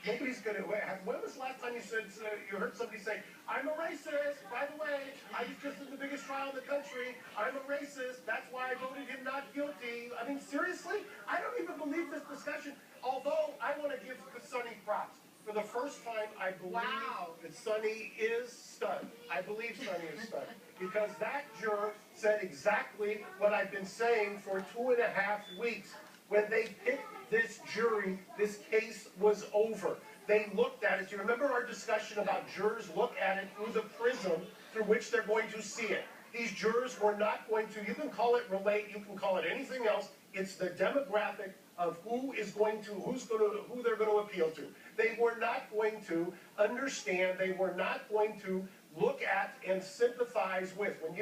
Nobody's going to. When was the last time you said you heard somebody say, "I'm a racist"? By the way, I was just in the biggest trial in the country. I'm a racist. That's why I voted him not guilty. I mean, seriously, I don't even believe this discussion. Although I want to give Sonny props. For the first time, I believe that Sonny is stunned. I believe Sonny is stunned because that juror said exactly what I've been saying for 2.5 weeks. When they picked this jury, this case was over. They looked at it. Do you remember our discussion about jurors look at it through the prism through which they're going to see it? These jurors were not going to, you can call it relate, you can call it anything else. It's the demographic of who they're going to appeal to. They were not going to understand, they were not going to look at and sympathize with. When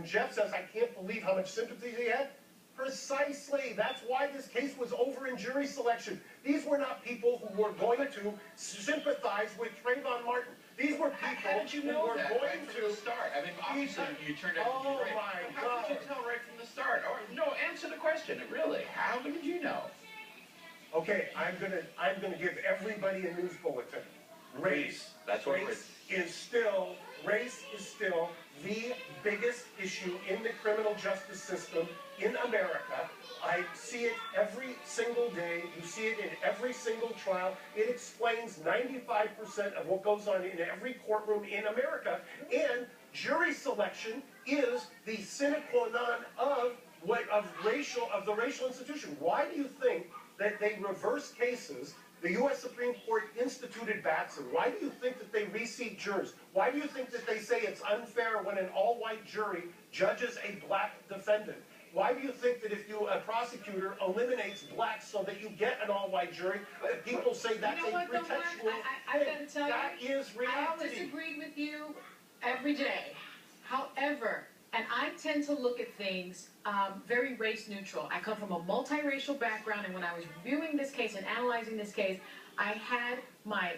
Jeff says, I can't believe how much sympathy he had, precisely. That's why this case was over in jury selection. These were not people who were going to sympathize with Trayvon Martin. These were people who were going to start. I mean, obviously you turned out to be right. Oh my God! How could you tell right from the start? Or no, answer the question. Really, how did you know? Okay, I'm gonna give everybody a news bulletin. Race is still the biggest issue in the criminal justice system in America. I see it every single day. You see it in every single trial. It explains 95% of what goes on in every courtroom in America. And jury selection is the sine qua non of the racial institution. Why do you think that they reverse cases? The U.S. Supreme Court instituted Batson. Why do you think that they reseat jurors? Why do you think that they say it's unfair when an all-white jury judges a black defendant? Why do you think that if a prosecutor eliminates blacks so that you get an all-white jury, people say that's a pretextual thing? That is reality. I disagreed with you every day. However, and I tend to look at things very race neutral. I come from a multiracial background, and when I was reviewing this case and analyzing this case, I had my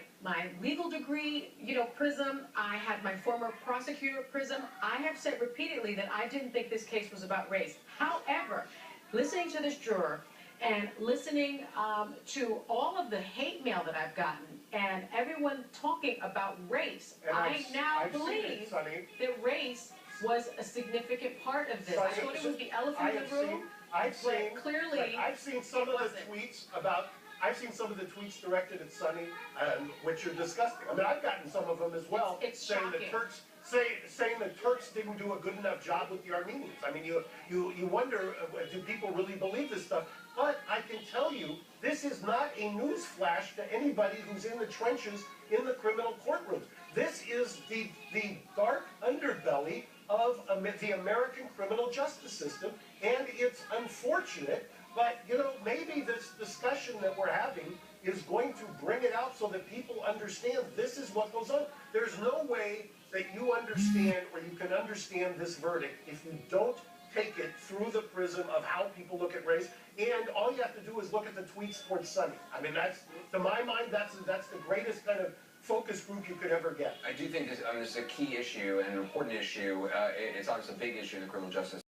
legal degree, prism. I had my former prosecutor prism. I have said repeatedly that I didn't think this case was about race. However, listening to this juror and listening to all of the hate mail that I've gotten and everyone talking about race, I now believe that race was a significant part of this. I thought it was the elephant in the room. I've seen some of the tweets directed at Sonny, which are disgusting. I mean, I've gotten some of them as well, saying the Turks didn't do a good enough job with the Armenians. I mean, you wonder, do people really believe this stuff? But I can tell you, this is not a news flash to anybody who's in the trenches in the criminal courtrooms. This is the dark underbelly of the American criminal justice system, and it's unfortunate, but maybe this discussion that we're having is going to bring it out so that people understand this is what goes on. There's no way that you understand or you can understand this verdict if you don't take it through the prism of how people look at race, and all you have to do is look at the tweets towards Sonny. I mean, to my mind, that's the greatest kind of focus group you could ever get. I do think this is a key issue and an important issue. It's obviously a big issue in the criminal justice